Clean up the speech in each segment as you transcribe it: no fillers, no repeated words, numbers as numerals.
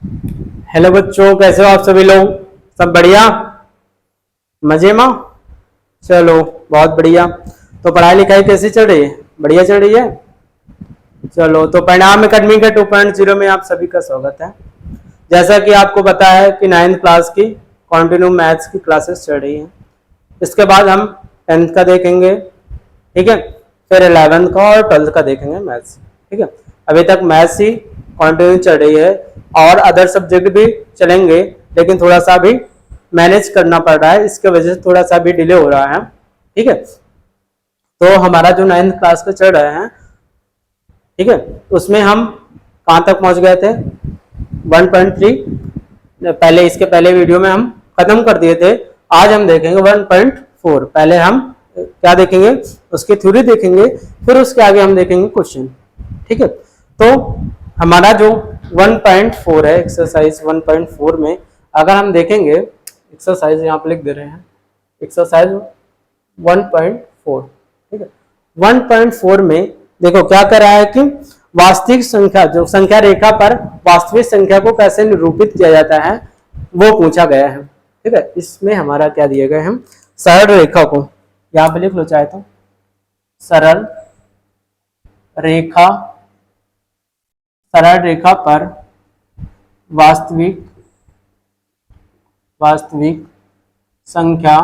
Hello बच्चों, कैसे हो आप सभी लोग? सब बढ़िया, मजे में? चलो, बहुत बढ़िया। तो पढ़ाई लिखाई कैसी चल रही है? बढ़िया चल रही है। चलो, तो परिणाम एकेडमी के 2.0 में आप सभी का स्वागत है। जैसा कि आपको पता है कि 9th क्लास की कॉन्टिन्यू मैथ्स की क्लासेस चल रही हैं। इसके बाद हम 10th का देखेंगे, ठीक है। फिर 11th का और 12th का देखेंगे मैथ्स, ठीक है। अभी तक मैथ्स ही कॉन्टिन्यू चल रही है और अदर सब्जेक्ट भी चलेंगे, लेकिन थोड़ा सा भी मैनेज करना पड़ रहा है, इसके वजह से थोड़ा सा भी डिले हो रहा है, ठीक है। तो हमारा जो 9th क्लास का चल रहा है, ठीक है, उसमें हम कहाँ तक पहुंच गए थे? 1.3। पहले इसके पहले वीडियो में हम खत्म कर दिए थे। आज हम देखेंगे 1.4। पहले हम क्या देखेंगे? उसकी थ्योरी देखेंगे, फिर उसके आगे हम देखेंगे क्वेश्चन, ठीक है। तो हमारा जो 1.4 है, एक्सरसाइज 1.4 में अगर हम देखेंगे, एक्सरसाइज यहाँ पे लिख दे रहे हैं, एक्सरसाइज 1.4, ठीक है। 1.4 में देखो क्या कर रहा है कि वास्तविक संख्या, जो संख्या रेखा पर वास्तविक संख्या को कैसे निरूपित किया जाता है वो पूछा गया है, ठीक है। इसमें हमारा क्या दिया गया है? सरल रेखा को यहाँ पे लिख लो चाहे तो, सरल रेखा, सरल रेखा पर वास्तविक संख्या,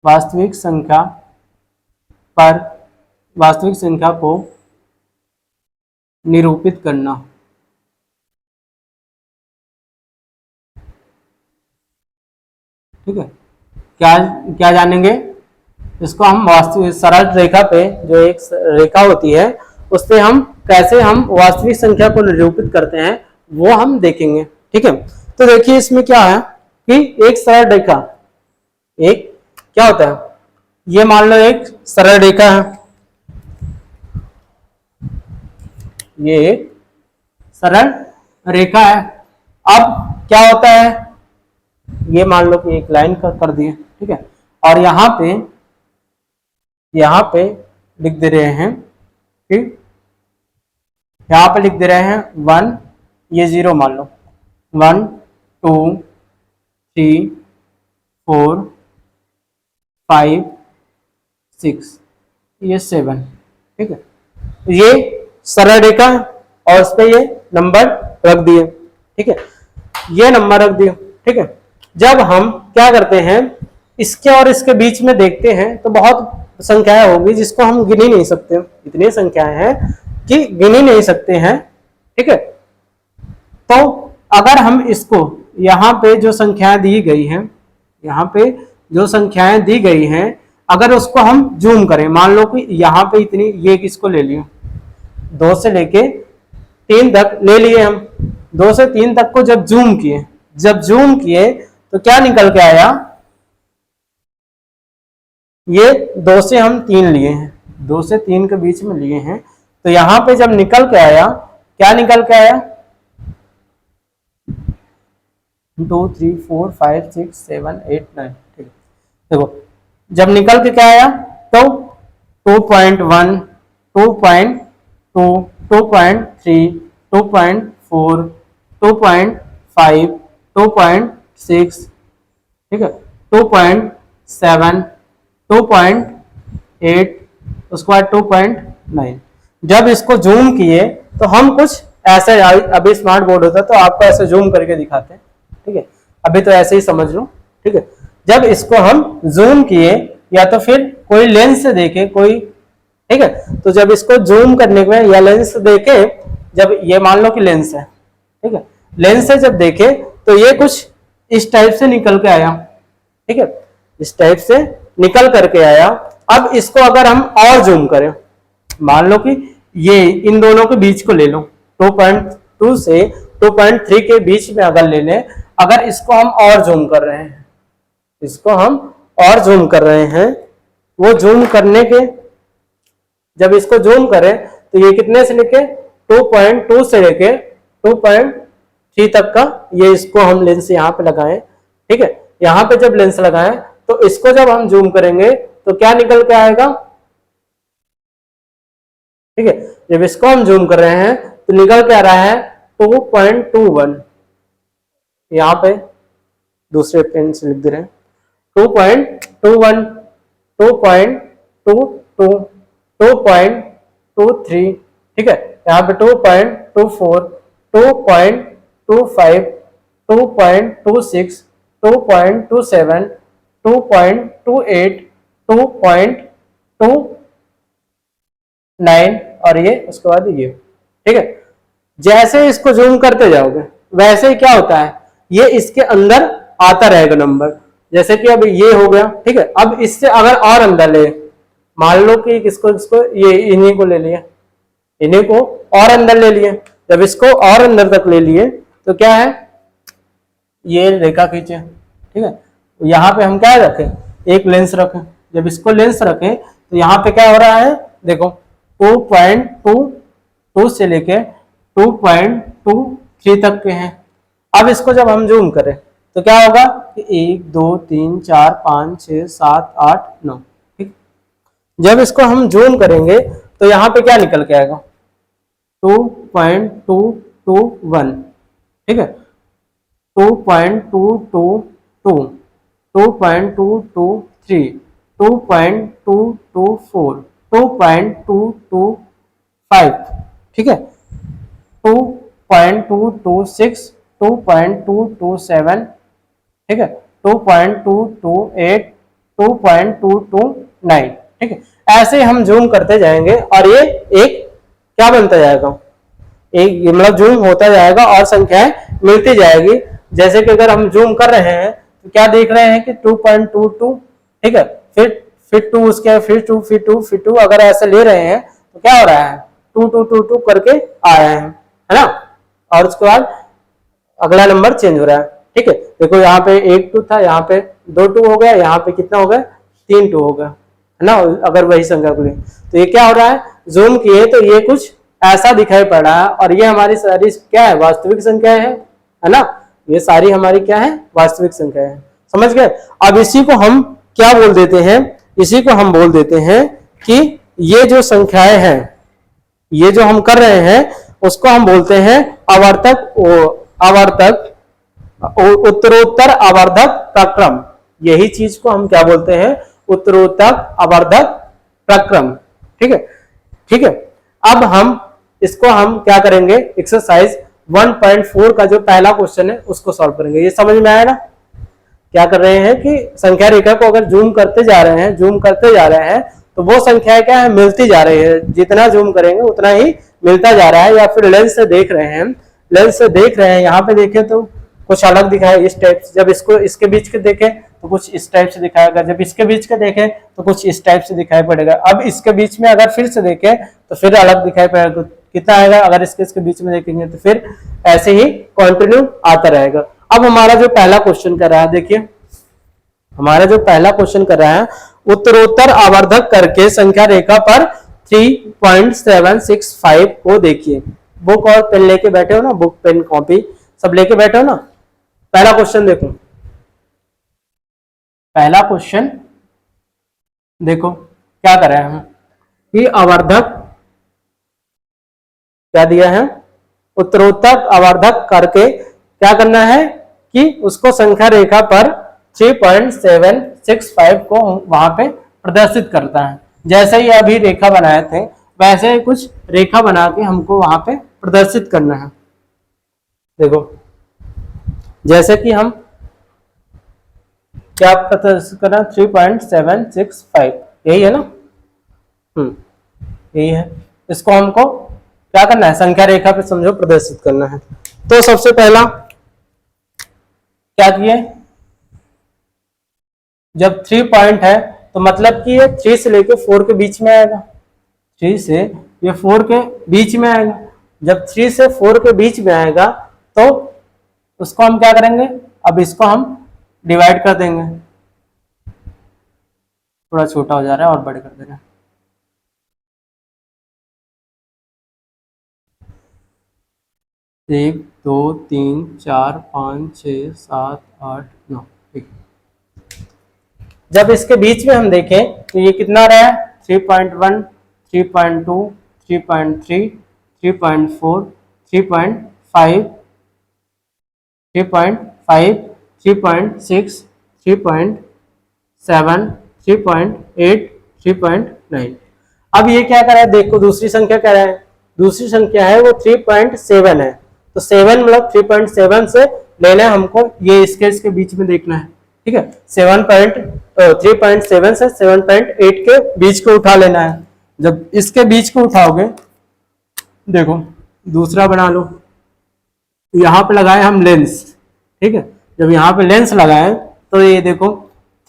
वास्तविक संख्या पर वास्तविक संख्या को निरूपित करना, ठीक है। क्या क्या जानेंगे इसको हम? वास्तविक सरल रेखा पे जो एक रेखा होती है उससे हम कैसे हम वास्तविक संख्या को निरूपित करते हैं वो हम देखेंगे, ठीक है। तो देखिए इसमें क्या है कि एक सरल रेखा, एक क्या होता है, ये मान लो एक सरल रेखा है, ये एक सरल रेखा है। अब क्या होता है, ये मान लो कि एक लाइन कर दिए, ठीक है। और यहाँ पे लिख दे रहे हैं कि यहाँ पे लिख दे रहे हैं 1, ये 0 मान लो, 1 2 3 4 5 6, ये 7, ठीक है। ये सरल रेखा और उस पर ये नंबर रख दिए, ठीक है, ये नंबर रख दिए, ठीक है। जब हम क्या करते हैं, इसके और इसके बीच में देखते हैं तो बहुत संख्याएं होगी जिसको हम गिन ही नहीं सकते, इतनी संख्याएं हैं कि गिन ही नहीं सकते हैं, ठीक है। तो अगर हम इसको यहाँ पे जो संख्याएं दी गई हैं, यहाँ पे जो संख्याएं दी गई हैं, अगर उसको हम जूम करें, मान लो कि यहाँ पे इतनी, ये किसको ले लिया, 2 से लेके 3 तक ले लिए हम, 2 से 3 तक को जब जूम किए तो क्या निकल के आया, ये 2 से हम 3 लिए हैं, 2 से 3 के बीच में लिए हैं, तो यहां पे जब निकल के आया, क्या निकल के आया, 2 3 4 5 6 7 8 9, ठीक है। देखो जब निकल के क्या आया तो 2.1 2.2 2.3 2.4 2.5 2.6, ठीक है, 2.7 2.8, उसके बाद 2.9। जब इसको जूम किए तो हम कुछ ऐसे, अभी स्मार्ट बोर्ड होता तो आपको ऐसे जूम करके दिखाते हैं, ठीक है। अभी तो ऐसे ही समझ लो, ठीक है। जब इसको हम जूम किए या तो फिर कोई लेंस से देखे कोई, ठीक है, तो जब इसको जूम करने के बाद या लेंस से देखे, जब ये मान लो कि लेंस है, ठीक है, लेंस से जब देखे तो ये कुछ इस टाइप से निकल के आया, ठीक है, इस टाइप से निकल करके आया। अब इसको अगर हम और जूम करें, मान लो कि ये इन दोनों के बीच को ले लो, 2.2 से 2.3 के बीच में अगर ले लें, अगर इसको हम और जूम कर रहे हैं, इसको हम और जूम कर रहे हैं, वो जूम करने के, जब इसको जूम करें तो ये कितने से लेके 2.2 से लेके 2.3 तक का, ये इसको हम लेंस यहाँ पे लगाएं, ठीक है। यहाँ पे जब लेंस लगाएं तो इसको जब हम जूम करेंगे तो क्या निकल के आएगा, ठीक है। जब इसको हम जूम कर रहे हैं तो निकल के आ रहा है 2.21, यहाँ पे दूसरे पेन से लिख दे रहे हैं 2.21, 2.22, 2.23, ठीक है, यहाँ पे 2.24, 2.25, 2.26, 2.27, 2.28, 2.29 और ये उसके बाद ये, ठीक है। जैसे इसको जूम करते जाओगे वैसे ही क्या होता है, ये इसके अंदर आता रहेगा नंबर। जैसे कि अब ये हो गया, ठीक है। अब इससे अगर और अंदर ले, मान लो कि इसको ये इन्हीं को ले लिए, इन्हीं को और अंदर ले लिए। जब इसको और अंदर तक ले लिए तो क्या है, ये रेखा खींचे, ठीक है। यहाँ पे हम क्या रखें, एक लेंस रखें। जब इसको लेंस रखें तो यहाँ पे क्या हो रहा है, देखो 2.22 से लेके 2.23 तक के हैं। अब इसको जब हम जूम करें तो क्या होगा कि 1 2 3 4 5 6 7 8 9, ठीक। जब इसको हम जूम करेंगे तो यहाँ पे क्या निकल के आएगा, 2.221, ठीक है, 2.222, 2.223, 2.224, 2.225, ठीक है, 2.226, 2.227, ठीक है, 2.228, 2.229, ठीक है। ऐसे हम जूम करते जाएंगे और ये एक क्या बनता जाएगा, एक मतलब जूम होता जाएगा और संख्याएं मिलती जाएगी। जैसे कि अगर हम जूम कर रहे हैं तो क्या देख रहे हैं कि 2.22, ठीक है, फिर 2 उसके फिर 2 फिर 2 फिर 2, अगर ऐसे ले रहे हैं तो क्या हो रहा है, 2 2 2 2 करके आ रहे हैं, है ना। और उसके बाद अगला नंबर चेंज हो रहा है, ठीक है। देखो यहाँ पे 1 2 था, यहाँ पे 2 2 हो गया, यहाँ पे कितना हो गया, 3 2 हो गया, है ना। अगर वही संख्या को ले तो ये क्या हो रहा है, जूम किए तो ये कुछ ऐसा दिखाई पड़ रहा है। और ये हमारी सारी क्या है, वास्तविक संख्या है ना। ये सारी हमारी क्या है, वास्तविक संख्या है, समझ गए। अब इसी को हम क्या बोल देते हैं, इसी को हम बोल देते हैं कि ये जो संख्याएं हैं, ये जो हम कर रहे हैं उसको हम बोलते हैं आवर्तक, उत्तरोत्तर आवर्धक प्रक्रम। यही चीज को हम क्या बोलते हैं, उत्तरोत्तर आवर्धक प्रक्रम, ठीक है, ठीक है। अब हम इसको हम क्या करेंगे, एक्सरसाइज 1.4 का जो पहला क्वेश्चन है उसको सॉल्व करेंगे। ये समझ में आया ना, क्या कर रहे हैं कि संख्या रेखा को अगर जूम करते जा रहे हैं, जूम करते जा रहे हैं तो वो संख्या क्या है, मिलती जा रही है। जितना जूम करेंगे उतना ही मिलता जा रहा है। या फिर लेंस से देख रहे हैं, लेंस से देख रहे हैं, यहाँ पे देखें तो कुछ अलग दिखा है इस टाइप से। जब इसको इसके बीच के देखें तो कुछ इस टाइप से दिखाएगा, जब इसके बीच के देखें तो कुछ इस टाइप से दिखाई पड़ेगा। अब इसके बीच में अगर फिर से देखें तो फिर अलग दिखाई पड़ेगा, कितना आएगा। अगर इसके बीच में देखेंगे तो फिर ऐसे ही कंटिन्यू आता रहेगा। अब हमारा जो पहला क्वेश्चन कर रहा है, देखिए हमारा जो पहला क्वेश्चन कर रहा है, उत्तरोत्तर आवर्धक करके संख्या रेखा पर 3.765 को देखिए। बुक और पेन लेके बैठे हो ना, बुक पेन कॉपी सब लेके बैठे हो ना। पहला क्वेश्चन देखो, पहला क्वेश्चन देखो क्या कर रहे हैं हम कि आवर्धक क्या दिया है, उत्तरोत्तर आवर्धक करके क्या करना है कि उसको संख्या रेखा पर 3.765 को वहां पे प्रदर्शित करता है। जैसे ही अभी रेखा बनाए थे वैसे ही कुछ रेखा बना के हमको वहां पे प्रदर्शित करना है। देखो जैसे कि हम क्या प्रदर्शित करना, 3.765 यही है ना, यही है। इसको हमको क्या करना है, संख्या रेखा पे समझो प्रदर्शित करना है। तो सबसे पहला क्या किए, जब 3 पॉइंट है तो मतलब कि ये 3 से लेके 4 के बीच में आएगा, 3 से ये 4 के बीच में आएगा। जब 3 से 4 के बीच में आएगा तो उसको हम क्या करेंगे, अब इसको हम डिवाइड कर देंगे। थोड़ा छोटा हो जा रहा है और बड़े कर दे रहे हैं। एक 2 3 4 5 6 7 8 9, ठीक। जब इसके बीच में हम देखें तो ये कितना रहा है, 3.1, 3.2, 3.3, 3.4, 3.5, 3.6, 3.7, 3.8, 3.9। अब ये क्या कर रहा है, देखो दूसरी संख्या क्या है, दूसरी संख्या है वो 3.7 है, तो 7 मतलब 3.7 से लेना है हमको, ये इसके बीच में देखना है, ठीक है। 3.7 से 7.8 के बीच को उठा लेना है। जब इसके बीच को उठाओगे, देखो दूसरा बना लो, यहाँ पे लगाए हम लेंस, ठीक है। जब यहाँ पे लेंस लगाए तो ये देखो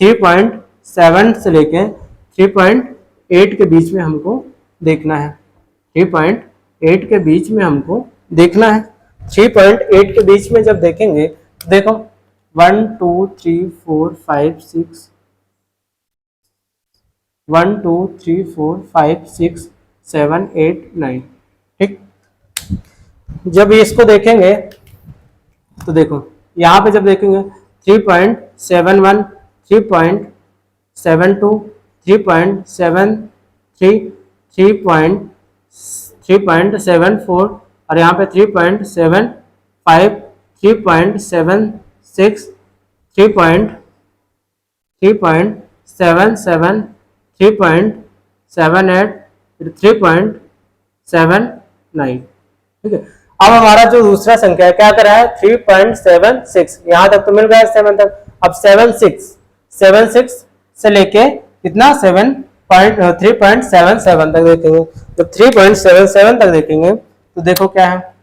3.7 से लेके 3.8 के बीच में हमको देखना है, 3.8 के बीच में हमको देखना है। 3.8 के बीच में जब देखेंगे तो देखो 1 2 3 4 5 6 1 2 3 4 5 6 7 8 9, ठीक। जब इसको देखेंगे तो देखो यहाँ पे जब देखेंगे 3.71, 3.72, 3.73, 3.74 और यहाँ पे 3.75, 3.76, 3.77, 3.78, 3.79, ठीक है। अब हमारा जो दूसरा संख्या है क्या कर रहा है, 3.76, यहां तक तो मिल गया 7 तक। अब 76 से लेके कितना 3.77 तक देखेंगे। जब 3.77 तक देखेंगे तो देखो क्या है,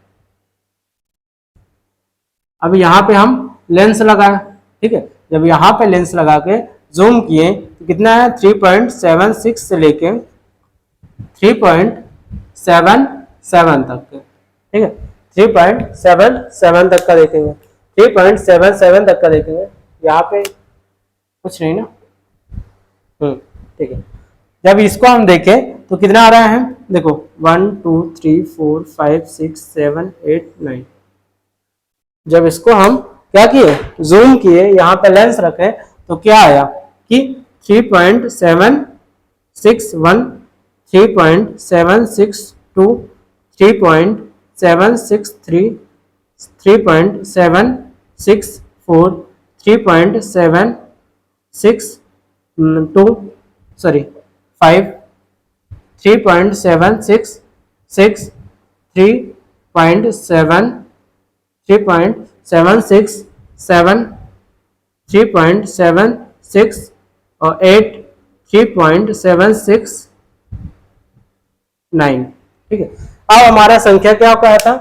अब यहाँ पे हम लेंस लगाए, ठीक है। जब यहाँ पे लेंस लगा के जूम किए तो कितना है, 3.76 से लेके 3.77 तक, ठीक है। 3.77 तक का देखेंगे, 3.77 तक का देखेंगे, यहाँ पे कुछ नहीं ना, ठीक है। जब इसको हम देखें तो कितना आ रहा है, देखो 1 2 3 4 5 6 7 8 9। जब इसको हम क्या किए, जूम किए, यहाँ पे लेंस रखे तो क्या आया कि 3.761, 3.762, 3.763, 3.764, 3.762, सॉरी 5, 3.766, 3.767, 3.76 और 8, 3.769, ठीक है। अब हमारा संख्या क्या कहा था,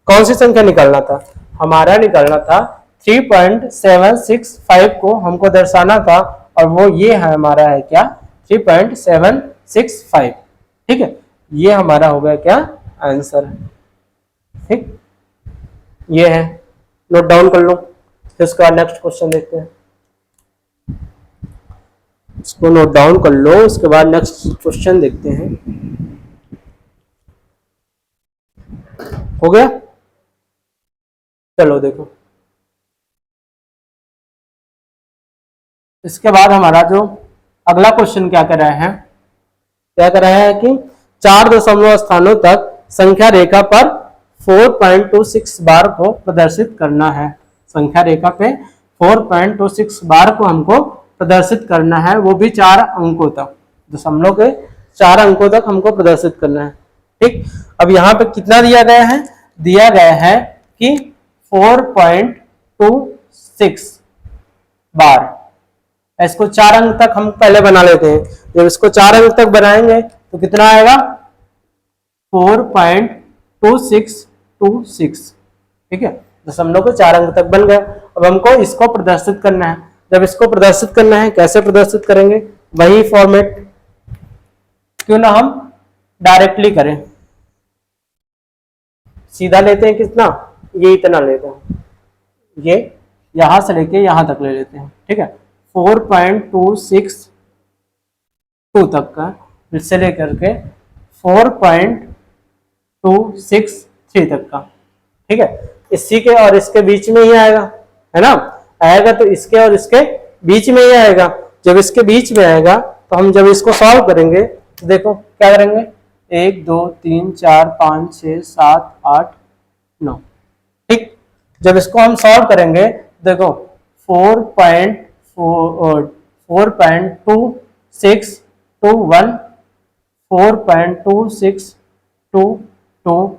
कौन सी संख्या निकालना था, हमारा निकालना था 3.765 को हमको दर्शाना था, और वो ये है हमारा है क्या, 3.765, ठीक है। ये हमारा हो गया क्या आंसर, ठीक, ये है, नोट डाउन कर लो। फिर उसके बाद नेक्स्ट क्वेश्चन देखते हैं, इसको नोट डाउन कर लो, उसके बाद नेक्स्ट क्वेश्चन देखते हैं। हो गया, चलो देखो, इसके बाद हमारा जो अगला क्वेश्चन क्या कर रहा है, क्या कर रहा है कि 4 दशमलव स्थानों तक संख्या रेखा पर 4.26 बार को प्रदर्शित करना है। संख्या रेखा पे 4.26 बार को हमको प्रदर्शित करना है, वो भी 4 अंकों तक, दशमलव के 4 अंकों तक हमको प्रदर्शित करना है, ठीक। अब यहाँ पे कितना दिया गया है, दिया गया है कि 4.26 बार, इसको 4 अंक तक हम पहले बना लेते हैं। जब इसको 4 अंक तक बनाएंगे तो कितना आएगा, 4.2626, ठीक है, दशमलव के 4 अंक तक बन गया। अब हमको इसको प्रदर्शित करना है। जब इसको प्रदर्शित करना है, कैसे प्रदर्शित करेंगे, वही फॉर्मेट, क्यों ना हम डायरेक्टली करें, सीधा लेते हैं, कितना, ये इतना लेते हैं, ये यहां से लेके यहां तक ले लेते हैं, ठीक है। 4.262 तक का, इससे लेकर के 4.263 तक का, ठीक है। इसी के और इसके बीच में ही आएगा, है ना, आएगा तो इसके और इसके बीच में ही आएगा। जब इसके बीच में आएगा तो हम जब इसको सॉल्व करेंगे तो देखो क्या करेंगे, 1 2 3 4 5 6 7 8 9, जब इसको हम सॉल्व करेंगे, देखो 4.2621, 4.2622,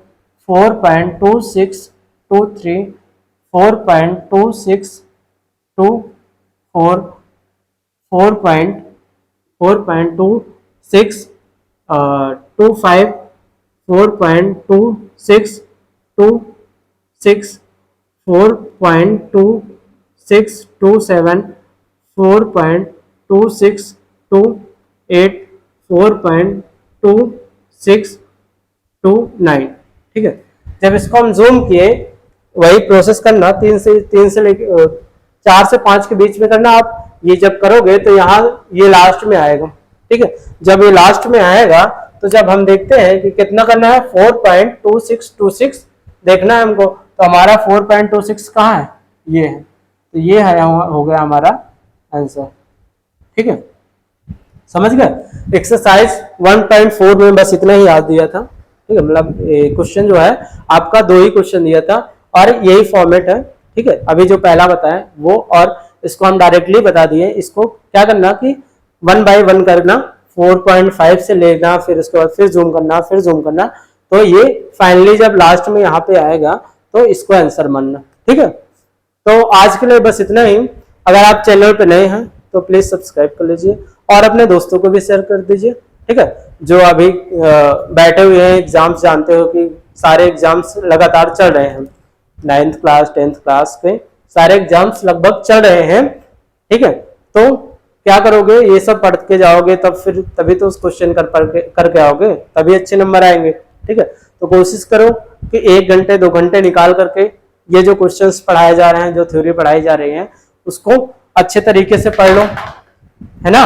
4.2623, 4.2624, 4.2625, 4.2626, 4.2627, 4.2628, 4.2629। ठीक है, जब इसको हम जूम किए, वही प्रोसेस करना, 3 से लेके 4 से 5 के बीच में करना। आप ये जब करोगे तो यहाँ ये लास्ट में आएगा। ठीक है, जब ये लास्ट में आएगा तो जब हम देखते हैं कि कितना करना है, 4.2626 देखना है हमको, तो हमारा 4.26 कहाँ है, ये है, तो ये है, हो गया हमारा आंसर। ठीक है, समझ गए। एक्सरसाइज 1.4 में बस इतना ही याद दिया था। ठीक है, मतलब क्वेश्चन जो है आपका 2 ही क्वेश्चन दिया था और यही फॉर्मेट है। ठीक है, अभी जो पहला बताया वो, और इसको हम डायरेक्टली बता दिए। इसको क्या करना कि 1 बाय 1 करना, 4.5 से लेना, फिर उसके बाद फिर जूम करना, फिर जूम करना, तो ये फाइनली जब लास्ट में यहाँ पे आएगा तो इसको आंसर मानना। ठीक है, तो आज के लिए बस इतना ही। अगर आप चैनल पे नए हैं तो प्लीज सब्सक्राइब कर लीजिए और अपने दोस्तों को भी शेयर कर दीजिए। ठीक है, जो अभी बैठे हुए हैं एग्जाम्स, जानते हो कि सारे एग्जाम्स लगातार चल रहे हैं, 9th क्लास 10th क्लास के सारे एग्जाम्स लगभग चल रहे हैं। ठीक है, तो क्या करोगे, ये सब पढ़ के जाओगे तब फिर तभी तो उस क्वेश्चन करके आओगे, तभी अच्छे नंबर आएंगे। ठीक है, तो कोशिश करो कि 1 घंटे 2 घंटे निकाल करके ये जो क्वेश्चंस पढ़ाए जा रहे हैं, जो थ्योरी पढ़ाई जा रही है, उसको अच्छे तरीके से पढ़ लो, है ना।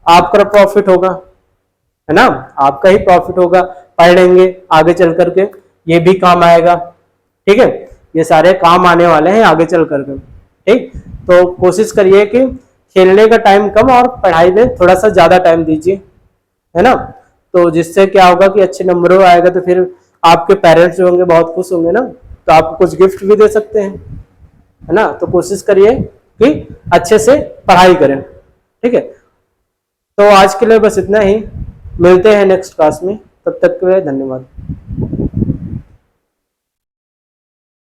आपका प्रॉफिट होगा, है ना, आपका ही प्रॉफिट होगा। पढ़ लेंगे आगे चल करके, ये भी काम आएगा। ठीक है, ये सारे काम आने वाले हैं आगे चल करके। ठीक, तो कोशिश करिए कि खेलने का टाइम कम और पढ़ाई में थोड़ा सा ज्यादा टाइम दीजिए, है ना। तो जिससे क्या होगा कि अच्छे नंबरों आएगा तो फिर आपके पेरेंट्स जो होंगे बहुत खुश होंगे ना, तो आपको कुछ गिफ्ट भी दे सकते हैं, है ना। तो कोशिश करिए कि अच्छे से पढ़ाई करें। ठीक है, तो आज के लिए बस इतना ही, मिलते हैं नेक्स्ट क्लास में, तब तक के लिए धन्यवाद।